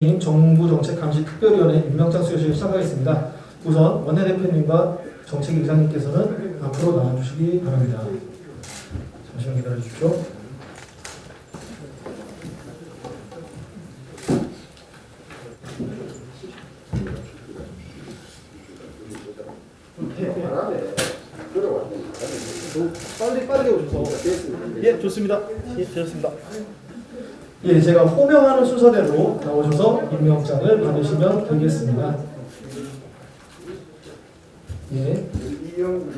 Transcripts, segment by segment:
정부정책감시특별위원회 임명장 수여식을 시작하겠습니다. 우선 원내대표님과 정책위의장님께서는 앞으로 나와주시기 바랍니다. 잠시만 기다려 주십시오. 빨리 오셔서. 예, 좋습니다. 예, 되셨습니다. 예, 제가 호명하는 순서대로 나오셔서 임명장을 받으시면 되겠습니다. 예,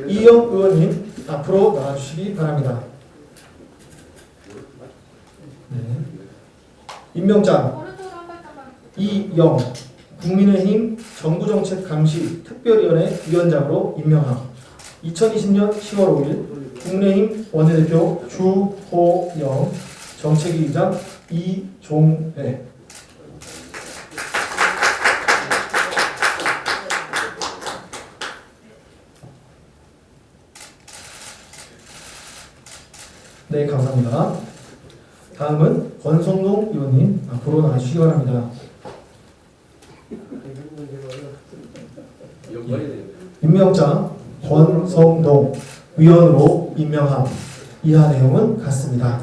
이영 의원님 앞으로 나와주시기 바랍니다. 네. 임명장 이영 국민의힘 정부정책감시특별위원회 위원장으로 임명함. 2020년 10월 5일 국민의힘 원내대표 주호영, 정책위의장 이종회. 네, 감사합니다. 다음은 권성동 의원님 앞으로 나와주시기 바랍니다. 임명장 권성동 위원으로 임명함. 이하 내용은 같습니다.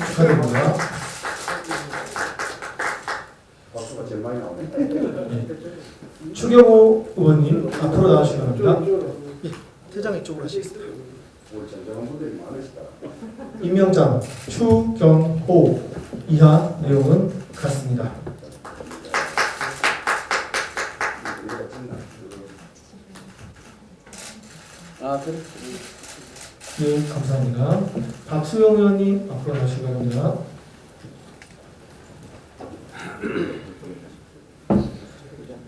축하드립니다. 박수가 제일 많이 나오네. 추경호 의원님 앞으로 나와주시기 바랍니다. 퇴장 이쪽으로 하시겠습니다. 오늘 전정한 분들이 많으시다. 임명장 추경호. 이하 내용은 같습니다. 그래. 예, 감사합니다. 박수영 의원님 앞으로 나오시기 바랍니다.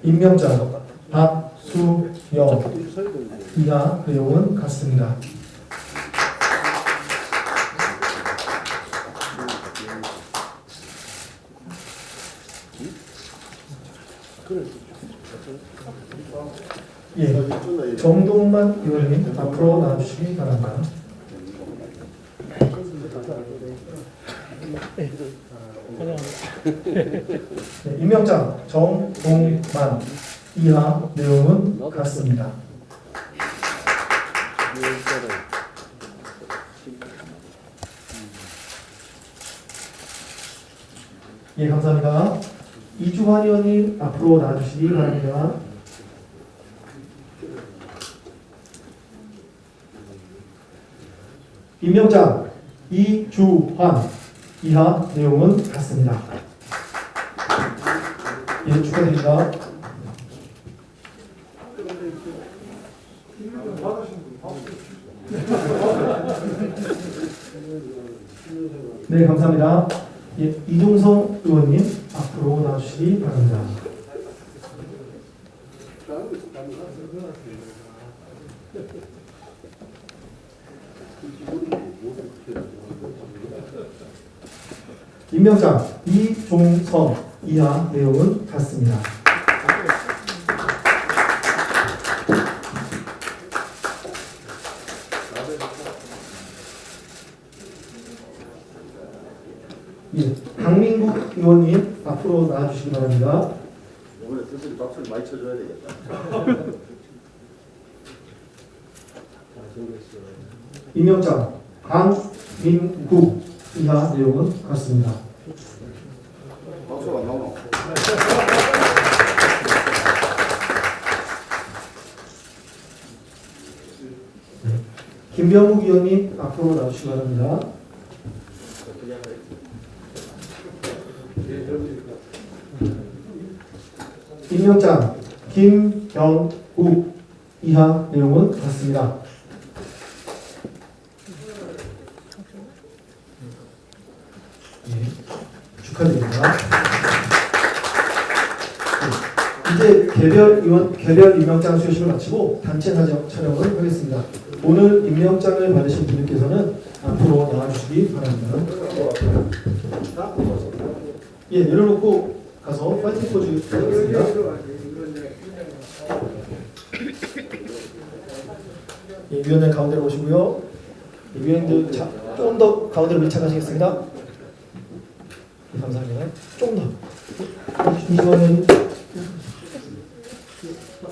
임명장 박수영. 이하 내용은 같습니다. 예, 정동만 의원님 앞으로 나와주시기 바랍니다. 네, 임명장 정동만. 이하 내용은 같습니다. 예, 감사합니다. 이주환 의원님 앞으로 나와주시기 바랍니다. 임명장 이주환. 이하 내용은 같습니다. 예, 축하드립니다. 네, 감사합니다. 예, 이종성 의원님 앞으로 나와주시기 바랍니다. 임명장 이종성. 이하 내용은 같습니다. 예, 강민국 의원님 앞으로 나와주시기 바랍니다. 이번에 슬슬 박수를 많이 쳐줘야 되겠다. 임명장 강민국. 이하 내용은 같습니다. 박수가 안 나오나? 김병욱 의원님 앞으로 나오시기 바랍니다. 임명장 김병욱. 이하 내용은 같습니다. 예, 축하드립니다. 이제 개별 임명장 수여식을 마치고 단체 사진 촬영을 하겠습니다. 오늘 임명장을 받으신 분들께서는 앞으로 나와주시기 바랍니다. 예, 내려놓고 가서 파이팅 포즈 하겠습니다. 예, 위원장 가운데로 오시고요. 예, 위원님들 좀 더 가운데로 밀착하시겠습니다. 예, 감사합니다. 조금 더. 이번엔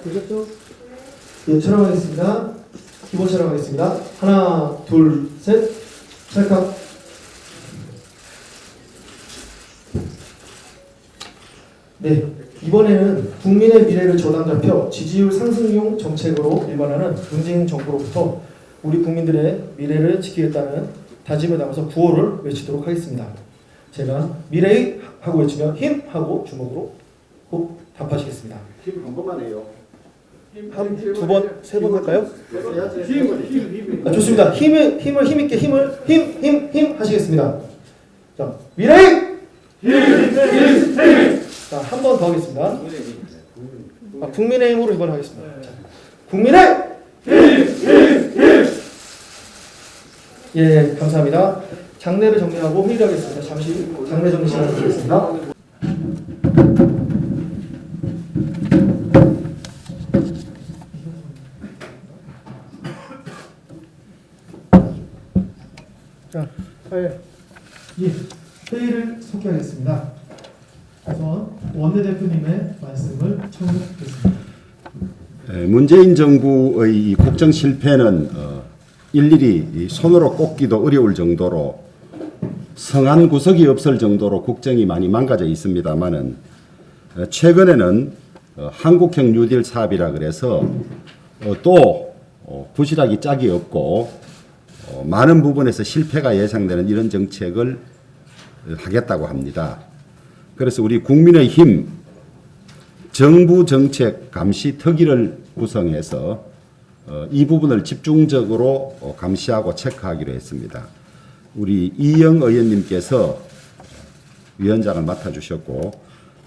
되셨죠? 예, 촬영하겠습니다. 기본 촬영하겠습니다. 하나, 둘, 셋. 찰칵. 네, 이번에는 국민의 미래를 저당 잡혀 지지율 상승용 정책으로 일관하는 문재인 정부로부터 우리 국민들의 미래를 지키겠다는 다짐을 담아서 구호를 외치도록 하겠습니다. 제가 미래의 하고 외치면 힘 하고 주먹으로 꼭 답하시겠습니다. 힘 한 번만 해요. 한 두 번, 세 번 할까요? 힘. 좋습니다. 힘있게 힘 하시겠습니다. 자, 미래의 자, 한 번 더 하겠습니다. 국민의힘으로 이번 하겠습니다. 자, 국민의 예, 감사합니다. 장례를 정리하고 회의를 하겠습니다. 잠시 장례 정리 시간을 드리겠습니다. 자, 예, 회의를 소개하겠습니다. 우선 원내대표님의 말씀을 청해드리겠습니다. 문재인 정부의 이 국정 실패는 일일이 손으로 꼽기도 어려울 정도로 성한 구석이 없을 정도로 국정이 많이 망가져 있습니다만은 최근에는 한국형 뉴딜 사업이라 그래서 또 부실하기 짝이 없고 많은 부분에서 실패가 예상되는 이런 정책을 하겠다고 합니다. 그래서 우리 국민의힘 정부 정책 감시 특위를 구성해서 이 부분을 집중적으로 감시하고 체크하기로 했습니다. 우리 이영 의원님께서 위원장을 맡아주셨고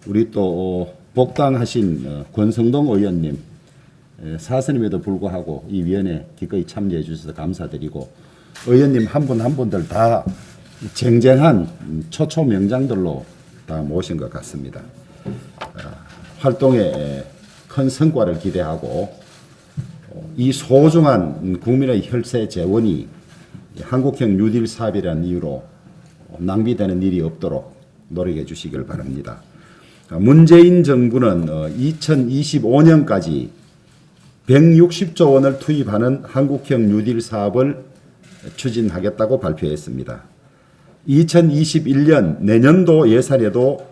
우리 또 복당하신 권성동 의원님 사선임에도 불구하고 이 위원회 기꺼이 참여해 주셔서 감사드리고 의원님 한 분 한 분들 다 쟁쟁한 초초 명장들로 다 모신 것 같습니다. 활동에 큰 성과를 기대하고 이 소중한 국민의 혈세 재원이 한국형 뉴딜 사업이라는 이유로 낭비되는 일이 없도록 노력해 주시길 바랍니다. 문재인 정부는 2025년까지 160조 원을 투입하는 한국형 뉴딜 사업을 추진하겠다고 발표했습니다. 2021년 내년도 예산에도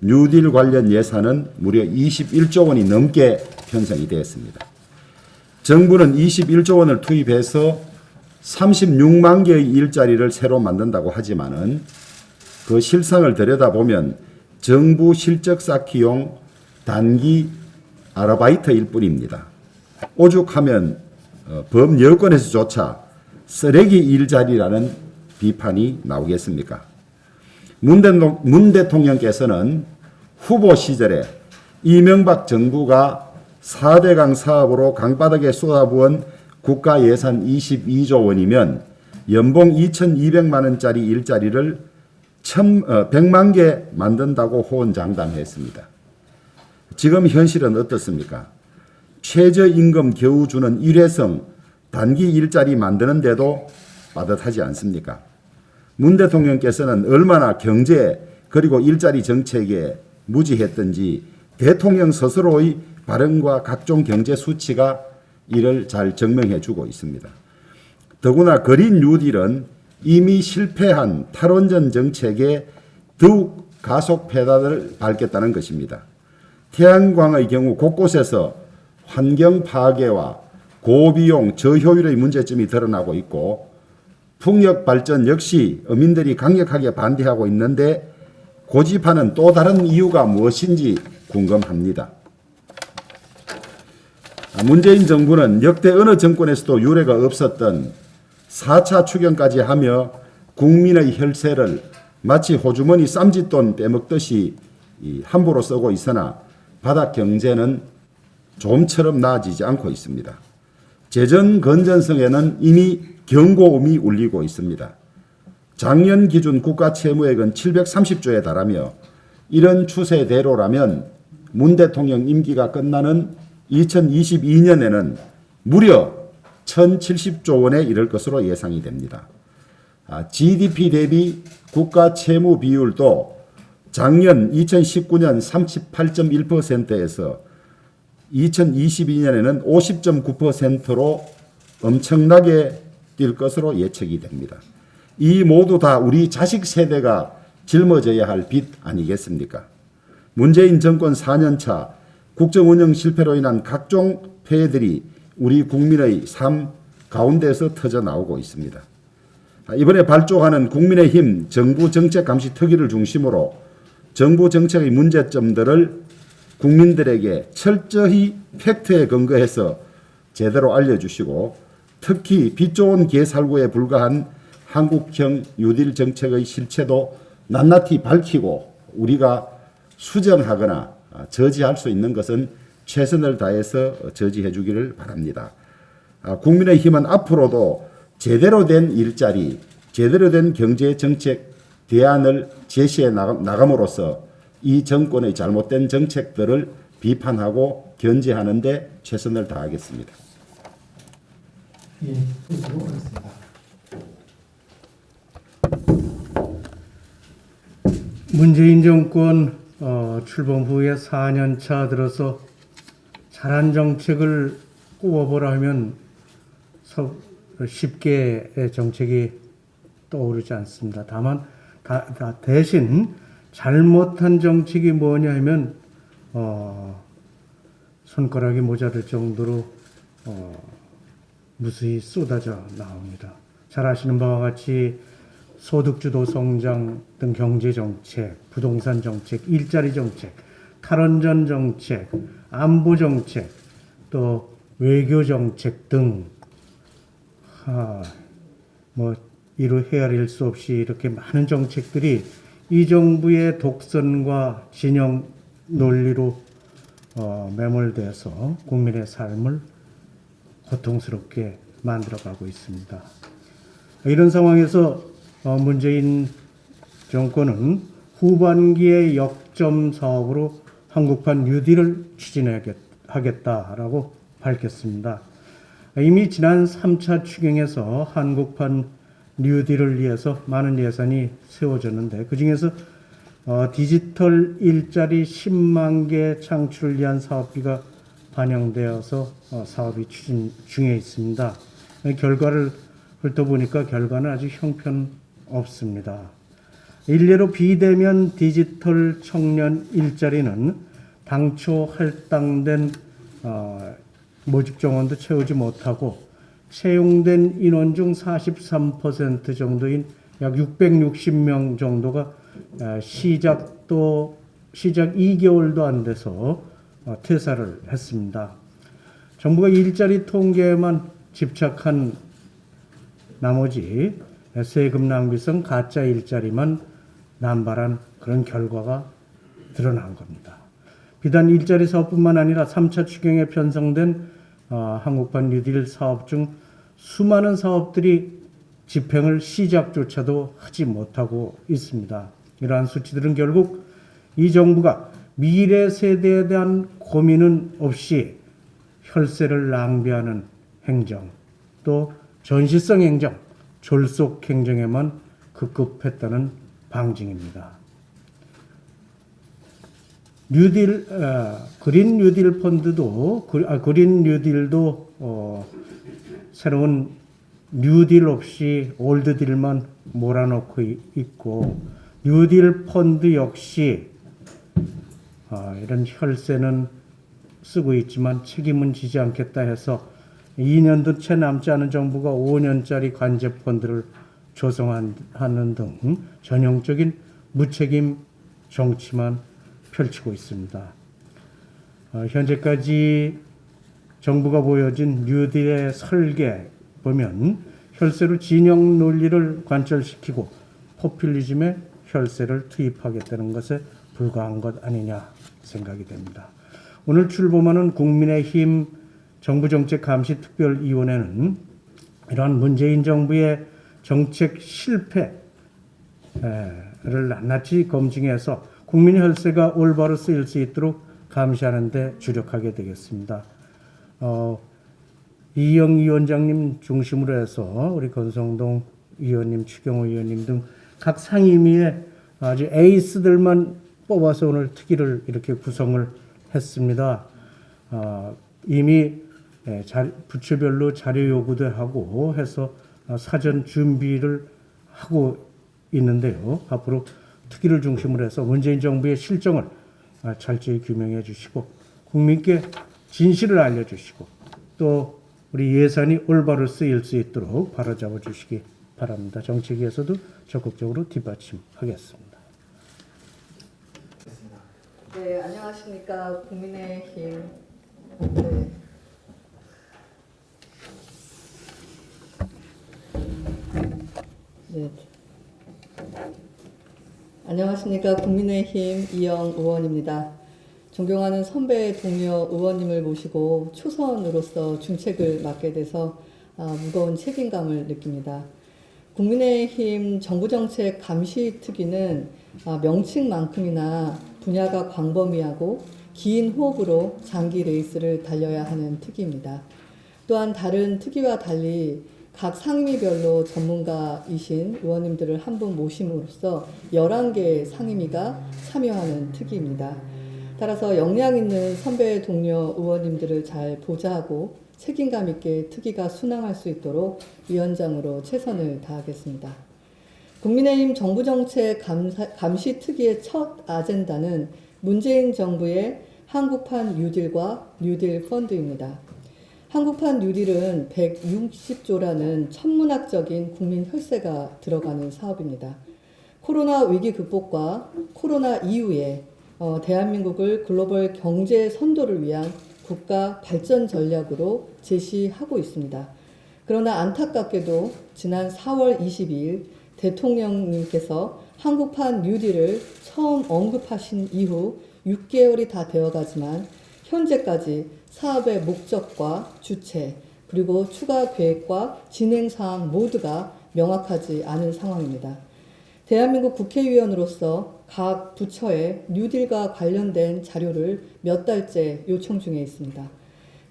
뉴딜 관련 예산은 무려 21조 원이 넘게 편성이 되었습니다. 정부는 21조 원을 투입해서 36만 개의 일자리를 새로 만든다고 하지만은 그 실상을 들여다보면 정부 실적 쌓기용 단기 아르바이트일 뿐입니다. 오죽하면 범여권에서조차 쓰레기 일자리라는 비판이 나오겠습니까? 문 대통령께서는 후보 시절에 이명박 정부가 4대강 사업으로 강바닥에 쏟아부은 국가 예산 22조 원이면 연봉 2,200만 원짜리 일자리를 100만 개 만든다고 호언장담했습니다. 지금 현실은 어떻습니까? 최저임금 겨우 주는 일회성 단기 일자리 만드는데도 빠듯하지 않습니까? 문 대통령께서는 얼마나 경제 그리고 일자리 정책에 무지했던지 대통령 스스로의 발언과 각종 경제 수치가 이를 잘 증명해 주고 있습니다. 더구나 그린 뉴딜은 이미 실패한 탈원전 정책에 더욱 가속 페달을 밟겠다는 것입니다. 태양광의 경우 곳곳에서 환경 파괴와 고비용 저효율의 문제점이 드러나고 있고 풍력 발전 역시 어민들이 강력하게 반대하고 있는데 고집하는 또 다른 이유가 무엇인지 궁금합니다. 문재인 정부는 역대 어느 정권에서도 유례가 없었던 4차 추경까지 하며 국민의 혈세를 마치 호주머니 쌈짓돈 빼먹듯이 함부로 쓰고 있으나 바닥 경제는 좀처럼 나아지지 않고 있습니다. 재정 건전성에는 이미 경고음이 울리고 있습니다. 작년 기준 국가 채무액은 730조에 달하며 이런 추세대로라면 문 대통령 임기가 끝나는 2022년에는 무려 1070조 원에 이를 것으로 예상이 됩니다. GDP 대비 국가 채무 비율도 작년 2019년 38.1%에서 2022년에는 50.9%로 엄청나게 뛸 것으로 예측이 됩니다. 이 모두 다 우리 자식 세대가 짊어져야 할 빚 아니겠습니까? 문재인 정권 4년차 국정운영 실패로 인한 각종 폐해들이 우리 국민의 삶 가운데서 터져나오고 있습니다. 이번에 발족하는 국민의힘 정부 정책 감시 특위를 중심으로 정부 정책의 문제점들을 국민들에게 철저히 팩트에 근거해서 제대로 알려주시고 특히 빚 좋은 개살구에 불과한 한국형 뉴딜 정책의 실체도 낱낱이 밝히고 우리가 수정하거나 저지할 수 있는 것은 최선을 다해서 저지해 주기를 바랍니다. 국민의힘은 앞으로도 제대로 된 일자리, 제대로 된 경제정책 대안을 제시해 나감으로써 이 정권의 잘못된 정책들을 비판하고 견제하는 데 최선을 다하겠습니다. 예, 끝으로 하겠습니다. 문재인 정권 출범 후에 4년 차 들어서 잘한 정책을 꼽아보라 하면 쉽게 정책이 떠오르지 않습니다. 다만 대신 잘못한 정책이 뭐냐 하면 손가락이 모자랄 정도로 무수히 쏟아져 나옵니다. 잘 아시는 바와 같이 소득주도 성장 등 경제정책, 부동산 정책, 일자리 정책, 탈원전 정책, 안보 정책, 또 외교 정책 등 이루 헤아릴 수 없이 이렇게 많은 정책들이 이 정부의 독선과 진영 논리로 매몰돼서 국민의 삶을 고통스럽게 만들어가고 있습니다. 이런 상황에서 문재인 정권은 후반기의 역점 사업으로 한국판 뉴딜을 추진하겠다라고 밝혔습니다. 이미 지난 3차 추경에서 한국판 뉴딜을 위해서 많은 예산이 세워졌는데 그중에서 디지털 일자리 10만 개 창출을 위한 사업비가 반영되어서 사업이 추진 중에 있습니다. 결과를 훑어보니까 결과는 아주 형편없습니다. 일례로 비대면 디지털 청년 일자리는 당초 할당된 모집 정원도 채우지 못하고 채용된 인원 중 43% 정도인 약 660명 정도가 시작 2개월도 안 돼서 퇴사를 했습니다. 정부가 일자리 통계에만 집착한 나머지 세금 낭비성 가짜 일자리만 남발한 그런 결과가 드러난 겁니다. 비단 일자리 사업뿐만 아니라 3차 추경에 편성된 한국판 뉴딜 사업 중 수많은 사업들이 집행을 시작조차도 하지 못하고 있습니다. 이러한 수치들은 결국 이 정부가 미래 세대에 대한 고민은 없이 혈세를 낭비하는 행정, 또 전시성 행정, 졸속 행정에만 급급했다는 방증입니다. 그린 뉴딜 펀드도 그린 뉴딜도 새로운 뉴딜 없이 올드딜만 몰아넣고 있고 뉴딜 펀드 역시 이런 혈세는 쓰고 있지만 책임은 지지 않겠다 해서 2년도 채 남지 않은 정부가 5년짜리 관제 펀드를 조성하는 등 전형적인 무책임 정치만 펼치고 있습니다. 현재까지 정부가 보여진 뉴딜의 설계 보면 혈세로 진영 논리를 관철시키고 포퓰리즘에 혈세를 투입하겠다는 것에 불과한 것 아니냐 생각이 됩니다. 오늘 출범하는 국민의힘 정부정책감시특별위원회는 이러한 문재인 정부의 정책 실패를 낱낱이 검증해서 국민 혈세가 올바로 쓰일 수 있도록 감시하는 데 주력하게 되겠습니다. 이영 위원장님 중심으로 해서 우리 권성동 위원님, 추경호 위원님 등 각 상임위에 아주 에이스들만 뽑아서 오늘 특위를 이렇게 구성을 했습니다. 이미 부처별로 자료 요구도 하고 해서 사전 준비를 하고 있는데요. 앞으로 특위를 중심으로 해서 문재인 정부의 실정을 철저히 규명해 주시고 국민께 진실을 알려주시고 또 우리 예산이 올바로 쓰일 수 있도록 바로잡아 주시기 바랍니다. 정책위에서도 적극적으로 뒷받침하겠습니다. 네, 안녕하십니까. 국민의힘. 네. 네. 안녕하십니까. 국민의힘 이영 의원입니다. 존경하는 선배 동료 의원님을 모시고 초선으로서 중책을 맡게 돼서 무거운 책임감을 느낍니다. 국민의힘 정부정책 감시특위는 명칭만큼이나 분야가 광범위하고 긴 호흡으로 장기 레이스를 달려야 하는 특위입니다. 또한 다른 특위와 달리 각 상임위별로 전문가이신 의원님들을 한 분 모심으로써 11개의 상임위가 참여하는 특위입니다. 따라서 역량 있는 선배 동료 의원님들을 잘 보좌하고 책임감 있게 특위가 순항할 수 있도록 위원장으로 최선을 다하겠습니다. 국민의힘 정부정책 감시특위의 첫 아젠다는 문재인 정부의 한국판 뉴딜과 뉴딜 펀드입니다. 한국판 뉴딜은 160조라는 천문학적인 국민 혈세가 들어가는 사업입니다. 코로나 위기 극복과 코로나 이후에 대한민국을 글로벌 경제 선도를 위한 국가 발전 전략으로 제시하고 있습니다. 그러나 안타깝게도 지난 4월 22일 대통령님께서 한국판 뉴딜을 처음 언급하신 이후 6개월이 다 되어가지만 현재까지 사업의 목적과 주체 그리고 추가 계획과 진행 사항 모두가 명확하지 않은 상황입니다. 대한민국 국회의원으로서 각 부처에 뉴딜과 관련된 자료를 몇 달째 요청 중에 있습니다.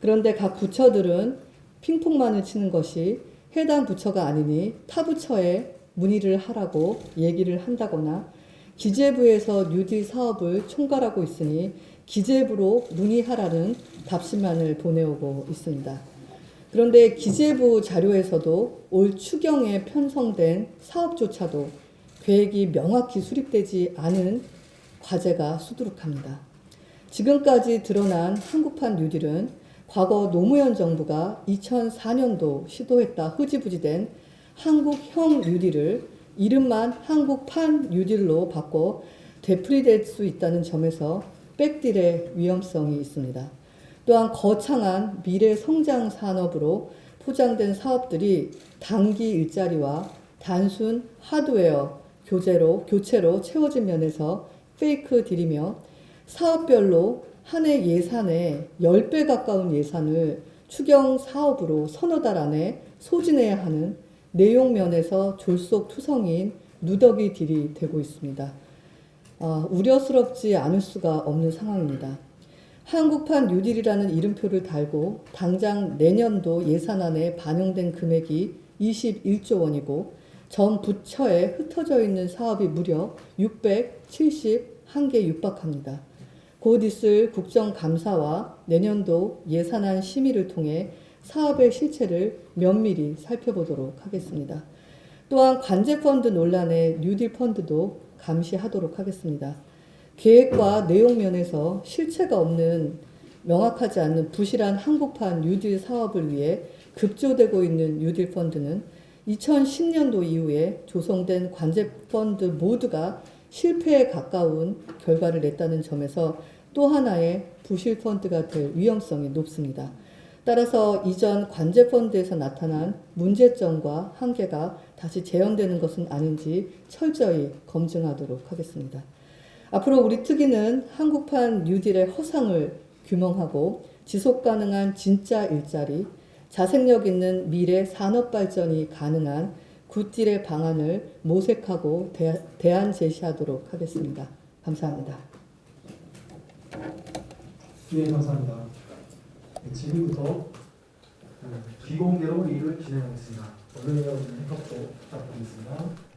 그런데 각 부처들은 핑퐁만을 치는 것이 해당 부처가 아니니 타 부처에 문의를 하라고 얘기를 한다거나 기재부에서 뉴딜 사업을 총괄하고 있으니 기재부로 문의하라는 답신만을 보내오고 있습니다. 그런데 기재부 자료에서도 올 추경에 편성된 사업조차도 계획이 명확히 수립되지 않은 과제가 수두룩합니다. 지금까지 드러난 한국판 뉴딜은 과거 노무현 정부가 2004년도 시도했다 흐지부지된 한국형 뉴딜을 이름만 한국판 뉴딜로 바꿔 되풀이될 수 있다는 점에서 백딜의 위험성이 있습니다. 또한 거창한 미래 성장 산업으로 포장된 사업들이 단기 일자리와 단순 하드웨어 교체로 채워진 면에서 페이크 딜이며 사업별로 한 해 예산의 10배 가까운 예산을 추경 사업으로 서너 달 안에 소진해야 하는 내용 면에서 졸속투성이인 누더기 딜이 되고 있습니다. 우려스럽지 않을 수가 없는 상황입니다. 한국판 뉴딜이라는 이름표를 달고 당장 내년도 예산안에 반영된 금액이 21조 원이고 전 부처에 흩어져 있는 사업이 무려 671개 육박합니다. 곧 있을 국정감사와 내년도 예산안 심의를 통해 사업의 실체를 면밀히 살펴보도록 하겠습니다. 또한 관제펀드 논란의 뉴딜 펀드도 감시하도록 하겠습니다. 계획과 내용 면에서 실체가 없는 명확하지 않는 부실한 한국판 뉴딜 사업을 위해 급조되고 있는 뉴딜 펀드는 2010년도 이후에 조성된 관제펀드 모두가 실패에 가까운 결과를 냈다는 점에서 또 하나의 부실 펀드가 될 위험성이 높습니다. 따라서 이전 관제펀드에서 나타난 문제점과 한계가 다시 재현되는 것은 아닌지 철저히 검증하도록 하겠습니다. 앞으로 우리 특위는 한국판 뉴딜의 허상을 규명하고 지속가능한 진짜 일자리, 자생력 있는 미래 산업 발전이 가능한 굿딜의 방안을 모색하고 대안 제시하도록 하겠습니다. 감사합니다. 네, 감사합니다. 지금부터 비공개로 일을 진행하겠습니다. 언론 여러분의 협조 부탁드리겠습니다.